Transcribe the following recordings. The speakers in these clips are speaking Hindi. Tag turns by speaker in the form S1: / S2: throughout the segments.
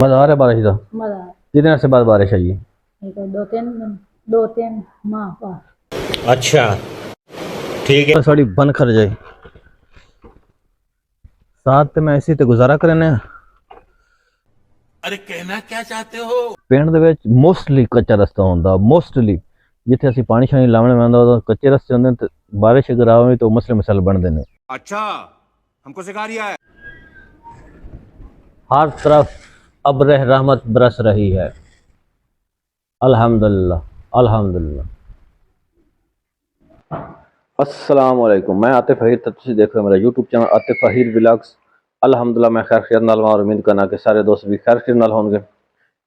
S1: मजा आ रहा है बारिश का।
S2: मजा
S1: कितने से बाद बारिश आई है?
S2: दो तीन माह बाद।
S3: अच्छा ठीक है।
S1: साड़ी बन कर जाए साथ ते मैं इसी ते गुजारा करने।
S3: अरे कहना क्या चाहते हो?
S1: पिंड दे विच मोस्टली कच्चा रास्ता होंदा, मोस्टली जिथे असीं पानी शानी लावने में आंदा कच्चे रास्ते होंदे ते बारिश अगर आवे तो मसले मसाले बनदे ने।
S3: अच्छा हमको सिखा रिया है।
S1: हर तरफ अब्र रहमत बरस रही है। अल्हम्दुलिल्लाह अल्हम्दुलिल्लाह। अस्सलाम वालेकुम, मैं आतिफ अहीर, तुसीं देख रहे हो मेरा YouTube channel Atif Ahir vlogs. अल्हम्दुलिल्लाह मैं खैर नाल और उम्मीद करना कि सारे दोस्त भी खैर नाल होंगे।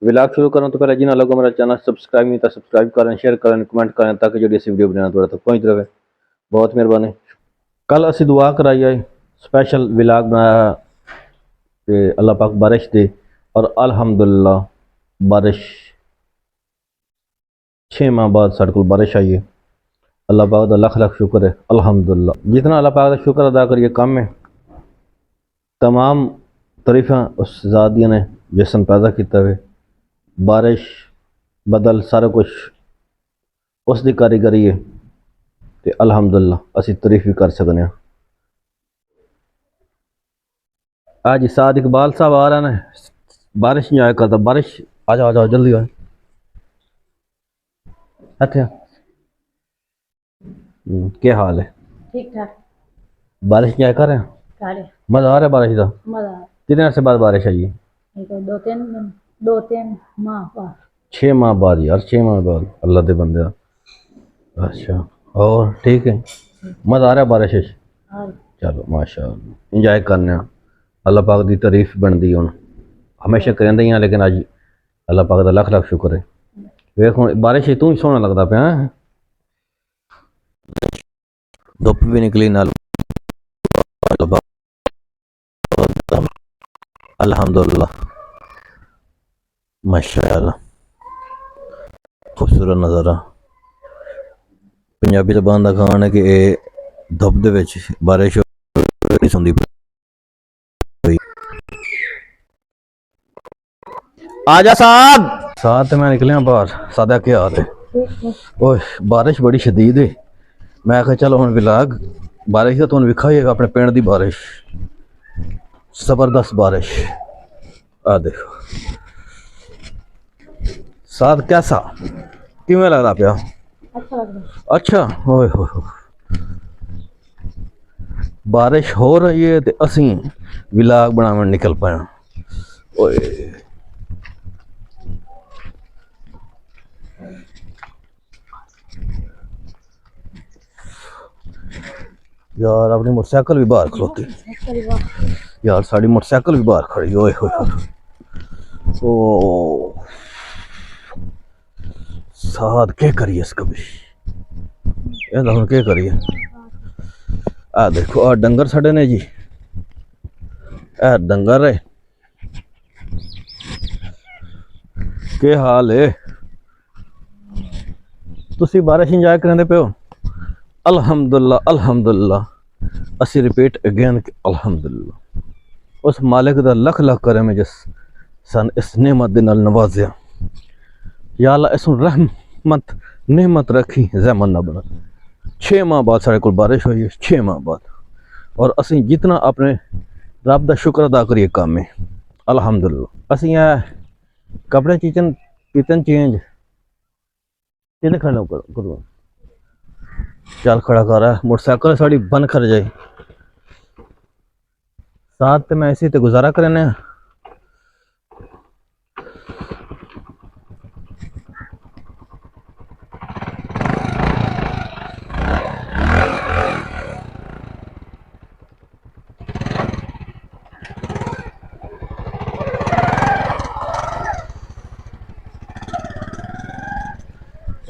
S1: व्लॉग शुरू करें तो पहले जिन्हें लोगों मेरा चैनल सब्सक्राइब नहीं था सब्सक्राइब करें, शेयर करें, कमेंट करें ताकि जो ऐसी वीडियो बनाना थोड़ा तक पहुँच रहे। बहुत मेहरबानी। कल असी दुआ कराई है, स्पेशल व्लॉग बनाया कि अल्लाह पाक बारिश दे और अल्हम्दुलिल्लाह बारिश 6 माह बाद साढ़े को बारिश आई है। अल्लाह पाक का लख लख शुक्र है अल्हम्दुलिल्लाह। जितना अल्लाह पाक का शुक्र अदा करिए कम है। तमाम तरीफ़ा उस ज़ादिया ने जिसन पैदा किया हुए, बारिश बदल सारा कुछ उसकी कारीगरी है तो अल्हम्दुलिल्लाह असी तारीफ भी कर सकते हैं। आज साद इकबाल साहब आ रहे हैं, बारिश नहीं आया करता। बारिश आ जाओ जल्दी आ। अच्छा क्या हाल है?
S2: ठीक ठाक।
S1: बारिश नहीं आया कर रहे हैं?
S2: काले
S1: मजा आ रहा है बारिश का।
S2: मजा
S1: कितने से बाद बारिश आई है?
S2: दो तीन माह बाद।
S1: 6 माह बाद यार, 6 माह बाद अल्लाह के बंदे। अच्छा और ठीक है, मजा आ रहा है बारिश है। चलो माशाअल्लाह इंजॉय करने। अल्लाह पाक की तारीफ बनती हूँ, हमेशा करेंदे ही हैं लेकिन अज अल्लाह पाक का लख लख शुक्र है। वेख हुण बारिश तू ही सोहना लगता पाया, धुप भी निकली नाल। अल्हम्दुलिल्लाह माशाअल्लाह खूबसूरत नज़ारा। पंजाबी ज़बान का खान है कि धुप दे विच बारिश होंदी पई। आजा साहब। साथ मैं निकलिया बाहर। सादा क्या हाल है? ओह बारिश बड़ी शदीद है। मैं आखिया चलो हुण व्लॉग बारिश का तुहानूं विखाइएगा अपने पिंड दी बारिश, जबरदस्त बारिश। आ देखो साथ कैसा किवें लगदा पिया?
S2: अच्छा लग रहा।
S1: अच्छा ओए हो बारिश हो रही है तो असी व्लॉग बनावन निकल पाया। ओए यार अपनी मोटरसाइकिल भी बाहर खलोती यार, साड़ी मोटरसाइकिल भी बाहर खड़ी। ओए हो ओ साथ क्या करिए इसका भी हम क्या करिए। आ देखो आ डंगर साढ़े ने जी, ए डंगर है। क्या हाल है? तुसी बारिश इंजॉय करेंदे पे हो? अल्हम्दुलिल्लाह अल्हम्दुलिल्लाह। असी रिपीट अगेन कि अल्हम्दुलिल्लाह उस मालिक दा लख लख करे में जिस सन इस नेमत दे नाल नवाजिया। या अल्लाह इस रहमत नेमत रखी जहमत ना बना। 6 माह बाद साढ़े को बारिश हुई है, 6 माह बाद। और असी जितना अपने रब दा शुक्र अदा करिए काम में अल्हम्दुलिल्लाह। असी कपड़े किचन किचन चेंज कितने खड़ा करो चल खड़ा कर रहा है। मोटरसाइकिल साड़ी बंद कर जाए साथ ते मैं इसी ते गुजारा करने।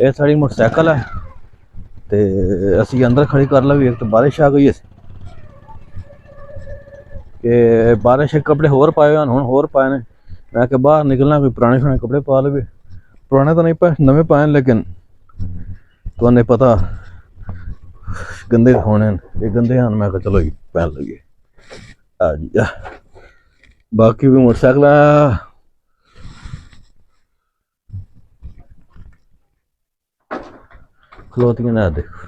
S1: ये साड़ी मोटरसाइकिल है तो असी अंदर खड़ी कर ली। एक तो बारिश आ गई है कि बारिश कपड़े होर पाए हूँ होर पाए ने। मैं कि बाहर निकलना कोई पुराने शुराने कपड़े पा ले। पुराने तो नहीं पाए नवे पाए लेकिन तुहानू पता गंदे होने ये गंदे हैं। मैं चलो जी पहन लगे आ जी। बाकी भी मोटरसाइकिल खलोतियां ना देखो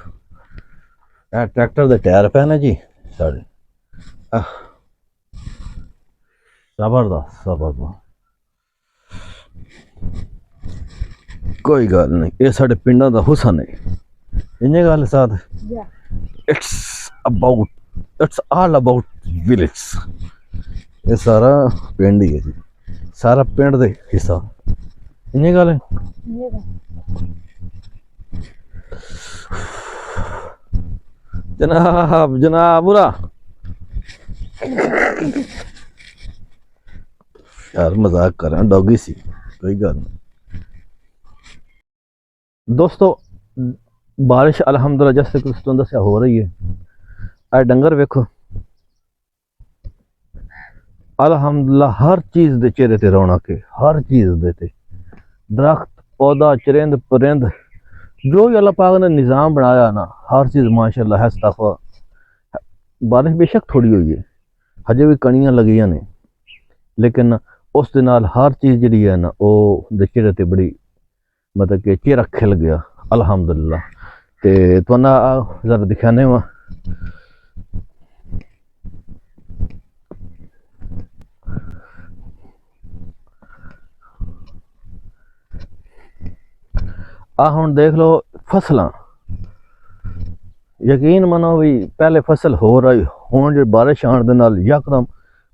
S1: ट्रैक्टर दे टायर पे ना जी साढ़े जबरदस्त जबरदस्त कोई गल नहीं ये साढ़े पिंडा दा हुसन है इन्हें गल साथ
S2: Yeah.
S1: It's all about village ये सारा पिंड ही है जी सारा पिंड दे हिस्सा इन्हें गल है
S2: ये का
S1: जनाब जनाब बुरा यार मजाक कर रहा डॉगी सी कोई गल नहीं दोस्तों बारिश अल्हम्दुलिल्लाह जैसे कुछ तो दसिया हो रही है आ डंगर वेखो अल्हम्दुलिल्लाह हर चीज दे चेहरे ते रौनक है हर चीज दे ते दरख्त पौधा चरिंद परिंद जो भी अल्लाह पाक ने निज़ाम बनाया ना हर चीज माशाल्लाह है तकवा बारिश बेशक थोड़ी हुई है हजे भी कणियां लगियां ने लेकिन उस दे नाल हर चीज जिहड़ी है ना वो दे चेहरे ते बड़ी मतलब कि चेहरा खिल गया अल्हम्दुलिल्लाह ते तुहानू जरा दिखाने वा हुण देख लो फसलां यकीन मनो भी पहले फसल हो रही हुण जो बारिश आने दे नाल यकदम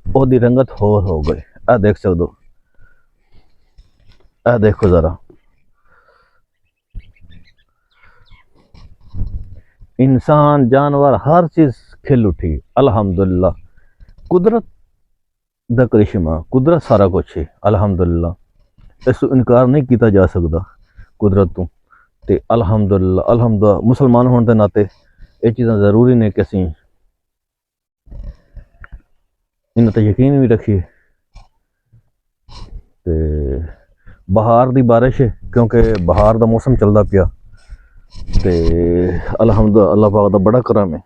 S1: ओदी रंगत होर हो गई आ देख सकदो आ देखो जरा इंसान जानवर हर चीज खिल उठी अल्हम्दुलिल्लाह कुदरत दा करिश्मा कुदरत सारा कुछ है अल्हम्दुलिल्लाह इस इनकार नहीं किया जा सकता कुदरत तो ते अल्हम्दुलिल्लाह मुसलमान होने के नाते ये चीज़ां जरूरी ने कि असीं इन्हां ते यकीन भी रखिए ते बहार दी बारिश है क्योंकि बहार दा मौसम चलदा पिया ते अल्हम्दुलिल्लाह अल्लाह पाक दा बड़ा करम है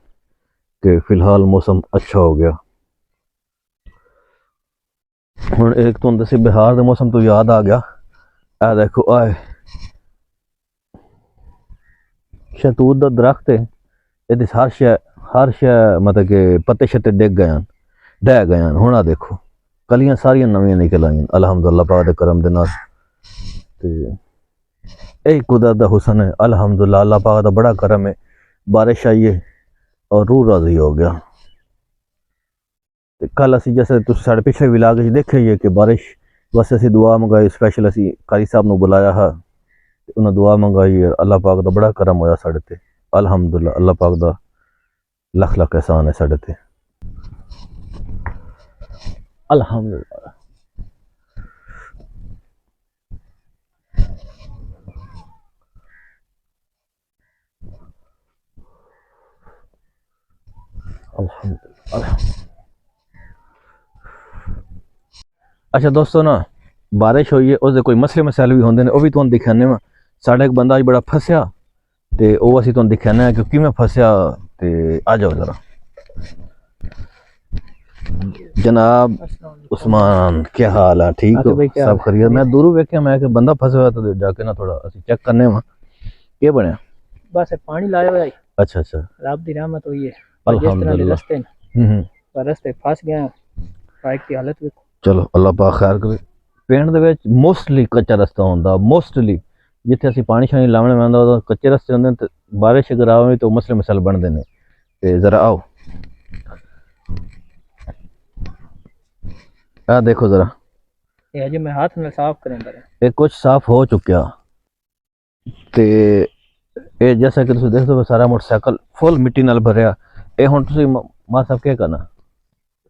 S1: कि फिलहाल मौसम अच्छा हो गया हुण एक तो दसी बिहार दे मौसम तो याद आ गया आ देखो आए शहतूत दा दरख्त है ये हर शय मतलब कि पत्ते शत्ते ढह गए हुण आ देखो कलियां सारियां नवियां निकल आईयां अल्हम्दुलिल्लाह पाक दे करम दे नाल ते यही कुदरत दा हुसन है अल्हम्दुलिल्लाह अल्लाह पाक दा बड़ा करम है बारिश आई है और रूह राजी हो गया ते कल असी जैसे तुम साढ़े पिछले विलाग देखे ही है कि बारिश बस असी दुआ मंगाई स्पैशल असी कारी साहब नूं बुलाया हा उन्हें दुआ मंगाई है अल्लाह पाक दा बड़ा करम होया साढ़े ते अल्हम्दुलिल्लाह अल्लाह पाक दा लख लख एहसान है साढ़े ते अल्हम्दुलिल्लाह अल्हम्दुलिल्लाह अच्छा दोस्तों ना बारिश हुई है उसके कोई मसले मसाइल भी होंगे ने भी तुहानू दिखाने वा साढ़ा एक बंदा अज बड़ा फसया ते वो असीं तुहानू दिखाने कि किवें फसया ते आ जाओ जरा जनाब उस्मान क्या हाल है ठीक हो सब खैरियत मैं दूरों वेख्या मैं कि बंदा फसा हुआ तो जाके ना थोड़ा असीं चेक करने वा के बनया
S4: बस पानी लाया हुआ है
S1: अच्छा अच्छा
S4: रब दी रहमत हुई है
S1: अल्हम्दुलिल्लाह
S4: रस्ते पर रस्ते फस गए बाइक की हालत देखो
S1: चलो अल्लाह पाक खैर करे पिंड दे विच मोस्टली कच्चा रस्ता होंदा मोस्टली जिथे असीं पानी शानी लावने आंदा उदों कच्चे रस्ते होंदे ते बारिश अगर आवे तो मसले मसाइल बनदे ने ते जरा आओ आ देखो जरा
S4: ये अजे मैं हाथ में साफ करें बरे
S1: ये कुछ साफ हो चुका ते ये जैसा कि तुम देख दो सारा मोटरसाइकिल फुल मिट्टी नाल भरिया ये हुण तुसीं मां साहब क्या करना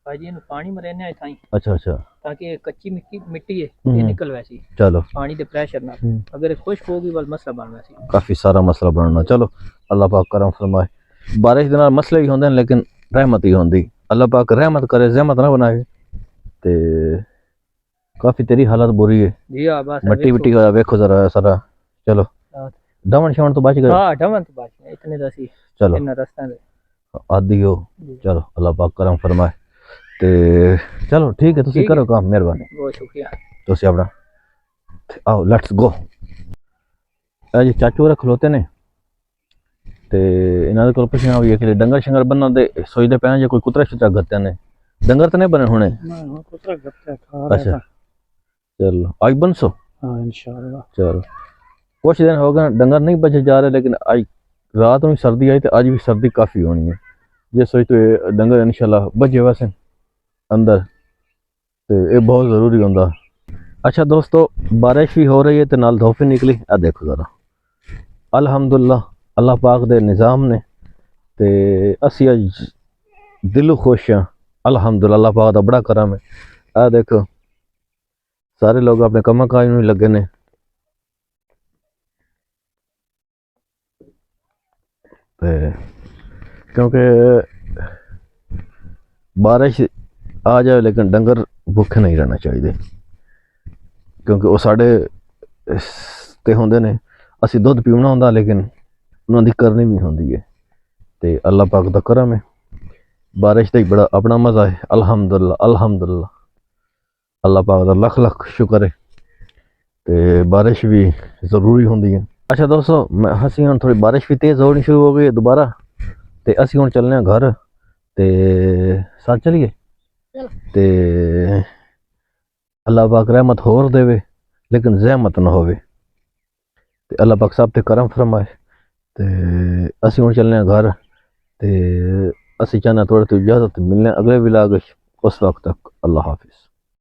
S4: भाई इन पानी में रहने ताई
S1: अच्छा अच्छा
S4: ताकि ये कच्ची मिट्टी है ये निकल वैसी
S1: चलो
S4: पानी दे प्रेशर ना अगर ये खुश्क होगी बल मसला बन वैसी
S1: काफी सारा मसला बनना चलो अल्लाह पाक करम फरमाए बारिश दे नाल मसले भी होंदे लेकिन रहमत ही होंदी अल्लाह पाक रहमत करे जहमत ना बनाए ते काफी तेरी हालत बुरी है
S4: जी हां बस
S1: मट्टी मिट्टी का देखो जरा सारा चलो डमन शवन तो बच गए
S4: हां डमन तो बच गए इतने दसी
S1: चलो
S4: इन रास्ते में
S1: आदि हो चलो अल्लाह पाक करम फरमाए ते चलो ठीक है तुसी करो काम मेहरबानी
S4: बहुत शुक्रिया
S1: तुसी अपना आओ लेट्स गो जी चाचू रे खलोते ने ਤੇ ਇਹਨਾਂ ਦੇ ਕੋਲ ਪੁੱਛਣਾ ਵੀ ਹੈ ਕਿ ਡੰਗਰ ਸ਼ੰਗਰ ਬੰਨਾਂ ਦੇ ਸੋਚਦੇ ਪਏ ਜੇ ਕੋਈ ਕੁਤਰਾ ਸ਼ੁਤਰਾ ਗੱਤਿਆਂ ਨੇ ਡੰਗਰ ਤਾਂ ਨਹੀਂ ਬਣੇ ਹੋਣੇ
S4: ना हाँ कुतरा गप्पे खा
S1: अच्छा।
S4: रहा
S1: चलो आज बनसो
S4: हाँ इंशाल्लाह
S1: चलो कुछ दिन हो गए डंगर नहीं बचे जा रहे लेकिन आज रात में सर्दी आई तो आज भी सर्दी काफ़ी होनी है जे सोच तो ये डंगर इंशाल्लाह बचे वैसे अंदर तो ये बहुत ज़रूरी होता। अच्छा दोस्तों बारिश भी हो रही है तो नाल धूप भी निकली आ देखो ज़रा अल्हम्दुलिल्लाह अल्लाह पाक दे निज़ाम ने ते असी अज दिलों खुश हाँ अल्हम्दुलिल्लाह अल्लाह पाक दा बड़ा करम है। आ देखो सारे लोग अपने कम काज में लगे ने क्योंकि बारिश आ जाए लेकिन डंगर भुखे नहीं रहना चाहिए क्योंकि वो साढ़े ते होंदे ने असी दुध पीवना होंदा लेकिन उन्होंने करनी भी होंदी है ते अल्लाह पाक दा करम है। बारिश का ही बड़ा अपना मज़ा है अल्हम्दुलिल्लाह अल्हम्दुलिल्लाह अल्लाह पाक दा लख लख शुक्र है ते बारिश भी ज़रूरी होंदी है। अच्छा दोस्तों मैं असी हुण थोड़ी बारिश भी तेज़ होनी शुरू हो गई है दोबारा ते असी हुण चलने घर ते साथ चलिए ते अल्लाह पाक रहमत होर देवे लेकिन ज़हमत ना होवे ते अल्लाह पाक सब ते करम फरमाए ते असी हुण चलने घर ते असी चाहना थोड़ी तो इजाज़त मिलने अगले व्लॉग उस वक्त तक अल्लाह हाफिज़।